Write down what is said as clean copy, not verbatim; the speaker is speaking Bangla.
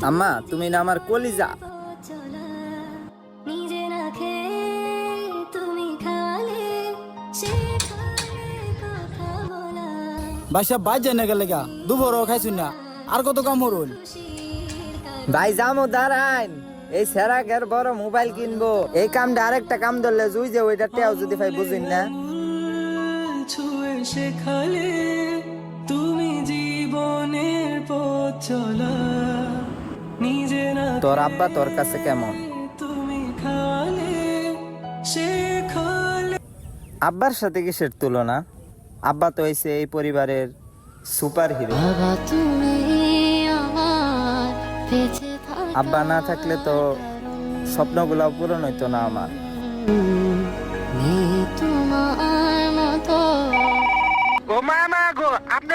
আম্মা তুমি না আমার কলিজা। ভাই সব বাদ যায় না গেলে গা দুপুরও খাইছুন না আর কত কাম হরুন। ভাই যামো দাঁড়াইন, এই সেরাকের বড় মোবাইল কিনবো। এই কামটা আরেকটা কাম ধরলে জুই যে ওইটা টেও যদি ভাই বুঝিন না। ছুঁয়ে শেখালে তুমি জীবনের পথ চলা, নিজে না তোর আব্বা তোর কাছে কেমন? তুমি খালে শেখালে। আব্বার সাথে কিসের তুলনা? আব্বা তো হইছে এই পরিবারের সুপার হিরো। আব্বা না থাকলে তো স্বপ্নগুলো পূরণ হইতো না আমার। তোমার মতো ও মামা গো,